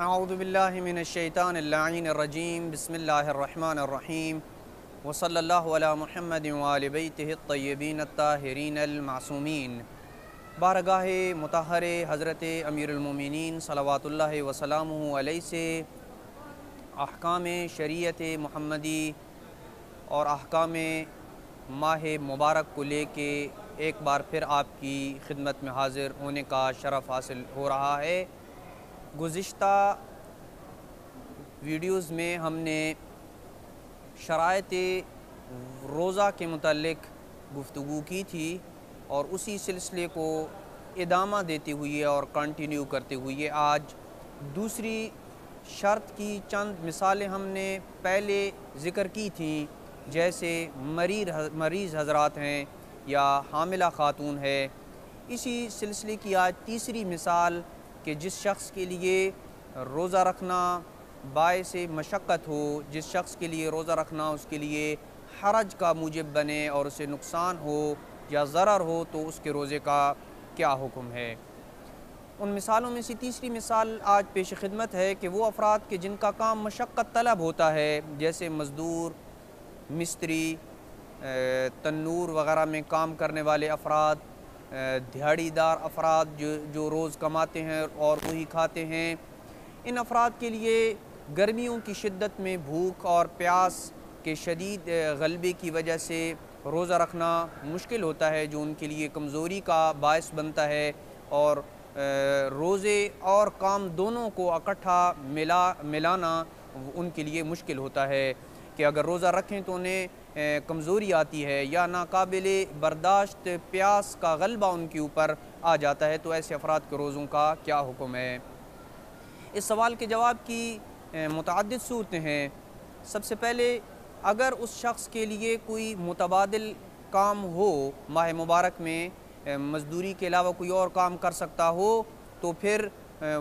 اعوذ باللہ من الشیطان اللعین الرجیم بسم اللہ الرحمن الرحیم وصلی اللہ علی محمد وآل بیتہ الطیبین الطاہرین المعصومین۔ بارگاہ مطہر حضرت امیر المومنین صلوات اللہ وسلامہ علیہ سے احکام شریعت محمدی اور احکام ماہ مبارک کو لے کے ایک بار پھر آپ کی خدمت میں حاضر ہونے کا شرف حاصل ہو رہا ہے۔ گزشتہ ویڈیوز میں ہم نے شرائط روزہ کے متعلق گفتگو کی تھی اور اسی سلسلے کو ادامہ دیتے ہوئے اور کنٹینیو کرتے ہوئے آج دوسری شرط کی چند مثالیں ہم نے پہلے ذکر کی تھیں، جیسے مریض حضرات ہیں یا حاملہ خاتون ہے۔ اسی سلسلے کی آج تیسری مثال کہ جس شخص کے لیے روزہ رکھنا باعث مشقت ہو، جس شخص کے لیے روزہ رکھنا اس کے لیے حرج کا موجب بنے اور اسے نقصان ہو یا ضرر ہو، تو اس کے روزے کا کیا حکم ہے۔ ان مثالوں میں سے تیسری مثال آج پیش خدمت ہے کہ وہ افراد کے جن کا کام مشقت طلب ہوتا ہے، جیسے مزدور، مستری، تنور وغیرہ میں کام کرنے والے افراد، دھیاڑی دار افراد جو روز کماتے ہیں اور وہی کھاتے ہیں۔ ان افراد کے لیے گرمیوں کی شدت میں بھوک اور پیاس کے شدید غلبے کی وجہ سے روزہ رکھنا مشکل ہوتا ہے، جو ان کے لیے کمزوری کا باعث بنتا ہے، اور روزے اور کام دونوں کو اکٹھا ملانا ان کے لیے مشکل ہوتا ہے کہ اگر روزہ رکھیں تو انہیں کمزوری آتی ہے یا ناقابل برداشت پیاس کا غلبہ ان کے اوپر آ جاتا ہے، تو ایسے افراد کے روزوں کا کیا حکم ہے۔ اس سوال کے جواب کی متعدد صورتیں ہیں۔ سب سے پہلے، اگر اس شخص کے لیے کوئی متبادل کام ہو ماہ مبارک میں، مزدوری کے علاوہ کوئی اور کام کر سکتا ہو، تو پھر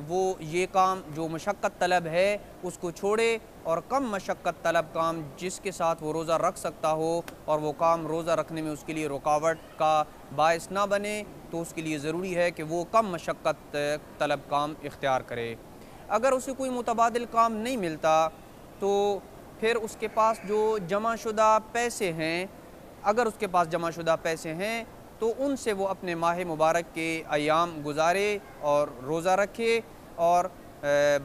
وہ یہ کام جو مشقت طلب ہے اس کو چھوڑے اور کم مشقت طلب کام جس کے ساتھ وہ روزہ رکھ سکتا ہو اور وہ کام روزہ رکھنے میں اس کے لیے رکاوٹ کا باعث نہ بنے، تو اس کے لیے ضروری ہے کہ وہ کم مشقت طلب کام اختیار کرے۔ اگر اسے کوئی متبادل کام نہیں ملتا تو پھر اس کے پاس جو جمع شدہ پیسے ہیں، اگر اس کے پاس جمع شدہ پیسے ہیں تو ان سے وہ اپنے ماہ مبارک کے ایام گزارے اور روزہ رکھے، اور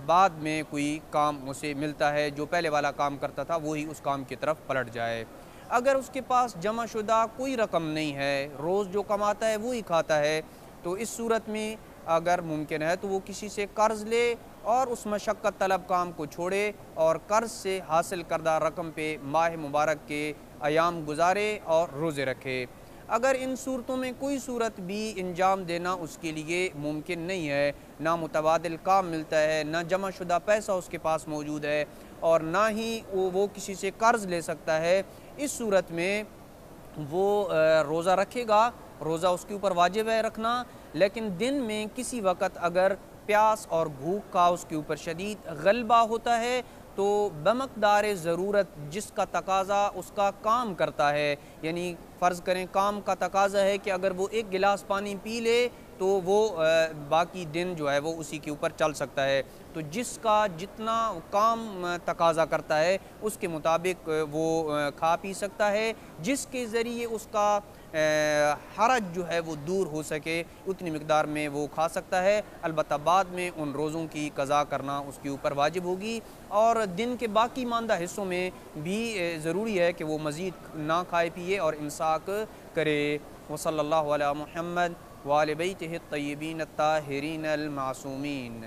بعد میں کوئی کام اسے ملتا ہے جو پہلے والا کام کرتا تھا وہی اس کام کی طرف پلٹ جائے۔ اگر اس کے پاس جمع شدہ کوئی رقم نہیں ہے، روز جو کماتا ہے وہی کھاتا ہے، تو اس صورت میں اگر ممکن ہے تو وہ کسی سے قرض لے اور اس مشقت طلب کام کو چھوڑے اور قرض سے حاصل کردہ رقم پہ ماہ مبارک کے ایام گزارے اور روزے رکھے۔ اگر ان صورتوں میں کوئی صورت بھی انجام دینا اس کے لیے ممکن نہیں ہے، نہ متبادل کام ملتا ہے، نہ جمع شدہ پیسہ اس کے پاس موجود ہے، اور نہ ہی وہ کسی سے قرض لے سکتا ہے، اس صورت میں وہ روزہ رکھے گا۔ روزہ اس کے اوپر واجب ہے رکھنا، لیکن دن میں کسی وقت اگر پیاس اور بھوک کا اس کے اوپر شدید غلبہ ہوتا ہے تو بمقدار ضرورت جس کا تقاضا اس کا کام کرتا ہے، یعنی فرض کریں کام کا تقاضا ہے کہ اگر وہ ایک گلاس پانی پی لے تو وہ باقی دن جو ہے وہ اسی کے اوپر چل سکتا ہے، تو جس کا جتنا کام تقاضا کرتا ہے اس کے مطابق وہ کھا پی سکتا ہے، جس کے ذریعے اس کا حرج جو ہے وہ دور ہو سکے اتنی مقدار میں وہ کھا سکتا ہے۔ البتہ بعد میں ان روزوں کی قضا کرنا اس کے اوپر واجب ہوگی، اور دن کے باقی ماندہ حصوں میں بھی ضروری ہے کہ وہ مزید نہ کھائے پیے اور امساک کرے۔ وصلی اللہ علی محمد وآل بیتہ الطیبین الطاہرین المعصومین۔